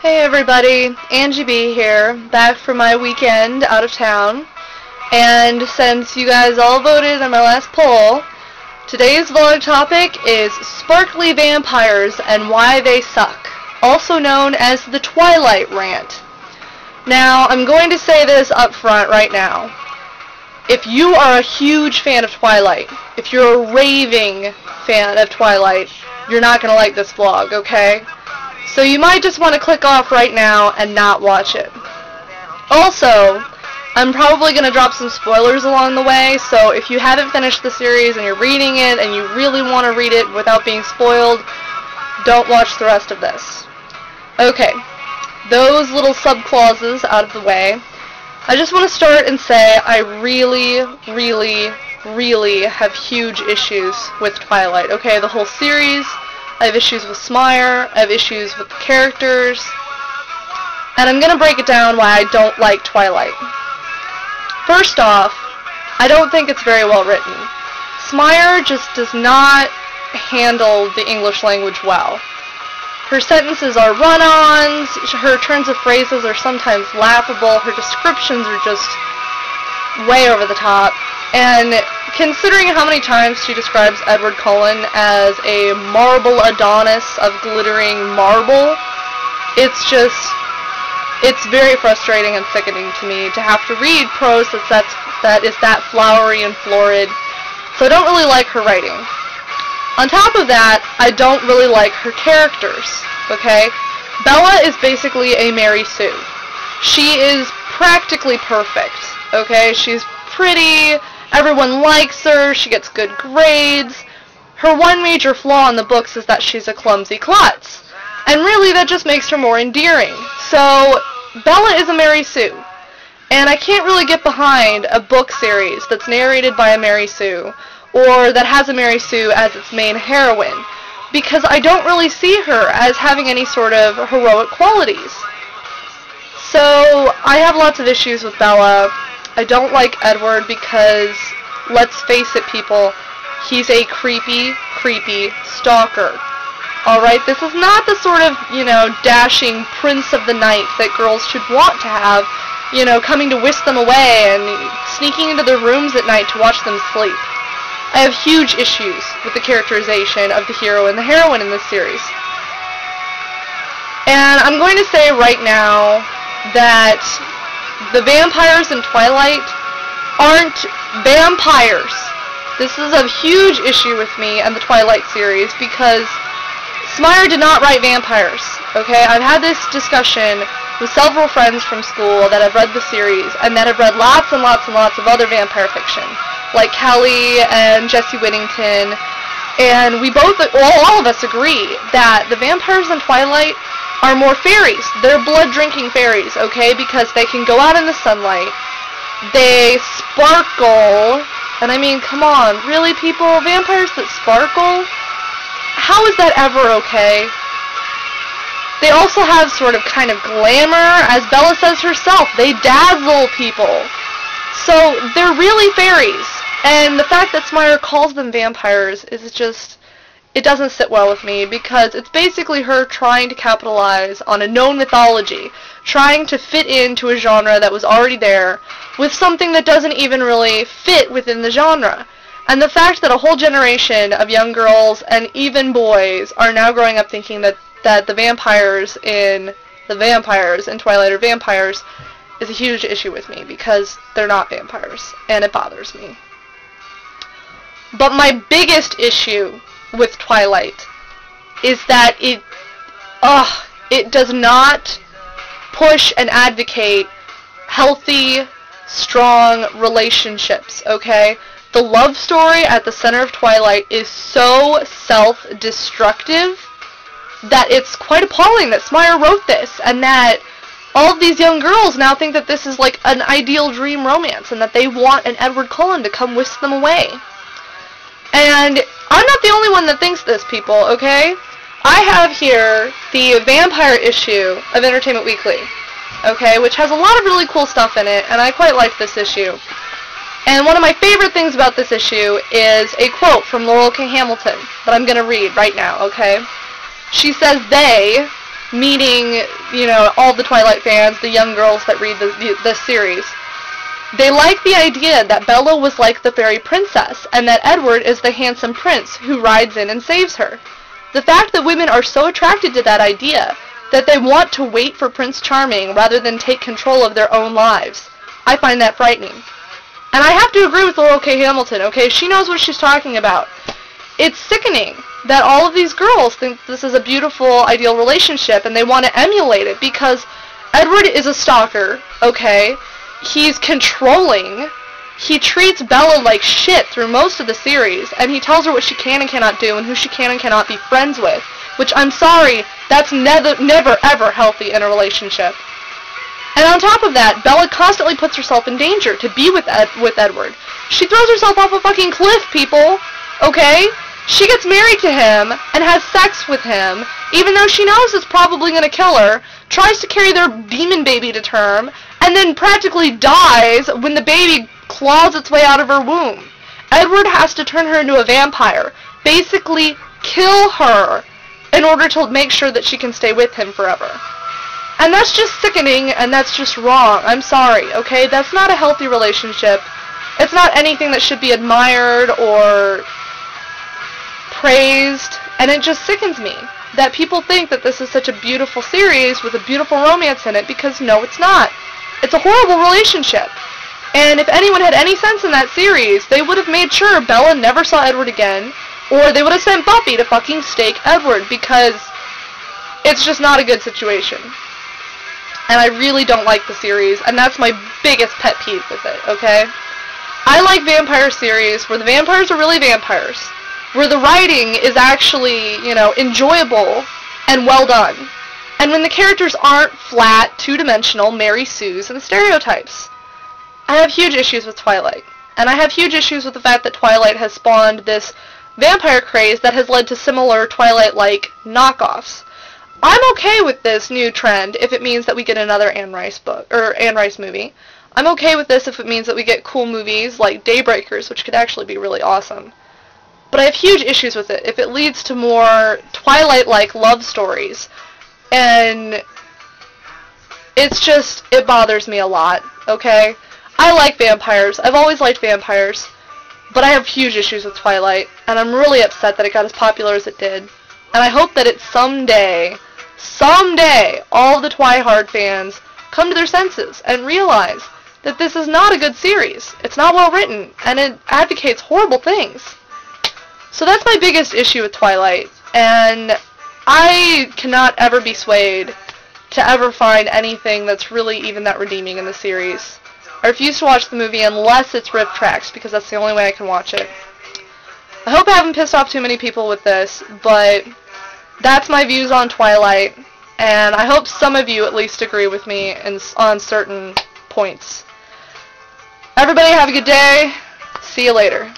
Hey everybody, Angie B here, back from my weekend out of town. And since you guys all voted on my last poll, today's vlog topic is sparkly vampires and why they suck, also known as the Twilight rant. Now, I'm going to say this up front right now. If you are a huge fan of Twilight, if you're a raving fan of Twilight, you're not going to like this vlog, okay? So you might just want to click off right now and not watch it. Also, I'm probably going to drop some spoilers along the way, so if you haven't finished the series and you're reading it and you really want to read it without being spoiled, don't watch the rest of this. Okay, those little sub-clauses out of the way, I just want to start and say I really have huge issues with Twilight. Okay, the whole series. I have issues with Smeyer, I have issues with the characters, and I'm going to break it down why I don't like Twilight. First off, I don't think it's very well written. Smeyer just does not handle the English language well. Her sentences are run-ons, her turns of phrases are sometimes laughable, her descriptions are just way over the top, and considering how many times she describes Edward Cullen as a marble Adonis of glittering marble, it's very frustrating and sickening to me to have to read prose that is that flowery and florid, so I don't really like her writing. On top of that, I don't really like her characters, okay? Bella is basically a Mary Sue. She is practically perfect, okay? She's pretty, everyone likes her, she gets good grades. Her one major flaw in the books is that she's a clumsy klutz. And really, that just makes her more endearing. So, Bella is a Mary Sue. And I can't really get behind a book series that's narrated by a Mary Sue, or that has a Mary Sue as its main heroine, because I don't really see her as having any sort of heroic qualities. So, I have lots of issues with Bella. I don't like Edward because, let's face it people, he's a creepy stalker. Alright, this is not the sort of, dashing prince of the night that girls should want to have, coming to whisk them away and sneaking into their rooms at night to watch them sleep. I have huge issues with the characterization of the hero and the heroine in this series. And I'm going to say right now that the vampires in Twilight aren't vampires. This is a huge issue with me and the Twilight series because Smeyer did not write vampires, okay? I've had this discussion with several friends from school that have read the series and that have read lots and lots of other vampire fiction, like Kelly and Jesse Whittington, and we both, all of us agree that the vampires in Twilight are more fairies. They're blood-drinking fairies, okay, because they can go out in the sunlight, they sparkle, and I mean, come on, really people, vampires that sparkle? How is that ever okay? They also have sort of kind of glamour, as Bella says herself, they dazzle people. So, they're really fairies, and the fact that Smeyer calls them vampires is just, it doesn't sit well with me, because it's basically her trying to capitalize on a known mythology, trying to fit into a genre that was already there, with something that doesn't even really fit within the genre. And the fact that a whole generation of young girls, and even boys, are now growing up thinking that the vampires in Twilight are vampires is a huge issue with me, because they're not vampires, and it bothers me. But my biggest issue with Twilight is that it does not push and advocate healthy, strong relationships, okay? The love story at the center of Twilight is so self-destructive that it's quite appalling that Smeyer wrote this, and that all of these young girls now think that this is like an ideal dream romance, and that they want an Edward Cullen to come whisk them away. And I'm not the only one that thinks this, people, okay? I have here the vampire issue of Entertainment Weekly, okay, which has a lot of really cool stuff in it, and I quite like this issue. And one of my favorite things about this issue is a quote from Laurel K. Hamilton that I'm going to read right now, okay? She says they, meaning, you know, all the Twilight fans, the young girls that read this series, they like the idea that Bella was like the fairy princess, and that Edward is the handsome prince who rides in and saves her. The fact that women are so attracted to that idea that they want to wait for Prince Charming rather than take control of their own lives, I find that frightening. And I have to agree with Laurel K. Hamilton, okay? She knows what she's talking about. It's sickening that all of these girls think this is a beautiful, ideal relationship, and they want to emulate it, because Edward is a stalker, okay? He's controlling. He treats Bella like shit through most of the series, and he tells her what she can and cannot do and who she can and cannot be friends with, which, I'm sorry, that's never ever healthy in a relationship. And on top of that, Bella constantly puts herself in danger to be with Edward. She throws herself off a fucking cliff, people, okay? She gets married to him and has sex with him, even though she knows it's probably going to kill her, tries to carry their demon baby to term, and then practically dies when the baby claws its way out of her womb. Edward has to turn her into a vampire, basically kill her, in order to make sure that she can stay with him forever. And that's just sickening, and that's just wrong. I'm sorry, okay? That's not a healthy relationship. It's not anything that should be admired or praised, and it just sickens me that people think that this is such a beautiful series with a beautiful romance in it, because no, it's not. It's a horrible relationship. And if anyone had any sense in that series, they would have made sure Bella never saw Edward again, or they would have sent Buffy to fucking stake Edward, because it's just not a good situation. And I really don't like the series, and that's my biggest pet peeve with it, okay? I like vampire series where the vampires are really vampires, where the writing is actually, you know, enjoyable and well done, and when the characters aren't flat, two-dimensional Mary Sues and stereotypes. I have huge issues with Twilight, and I have huge issues with the fact that Twilight has spawned this vampire craze that has led to similar Twilight-like knockoffs. I'm okay with this new trend if it means that we get another Anne Rice book, or Anne Rice movie. I'm okay with this if it means that we get cool movies like Daybreakers, which could actually be really awesome. But I have huge issues with it if it leads to more Twilight-like love stories. And it's just, it bothers me a lot, okay? I like vampires. I've always liked vampires. But I have huge issues with Twilight, and I'm really upset that it got as popular as it did. And I hope that it someday, all the TWIHARD fans come to their senses and realize that this is not a good series. It's not well written, and it advocates horrible things. So that's my biggest issue with Twilight, and I cannot ever be swayed to ever find anything that's really even that redeeming in the series. I refuse to watch the movie unless it's rip tracks, because that's the only way I can watch it. I hope I haven't pissed off too many people with this, but that's my views on Twilight, and I hope some of you at least agree with me on certain points. Everybody have a good day. See you later.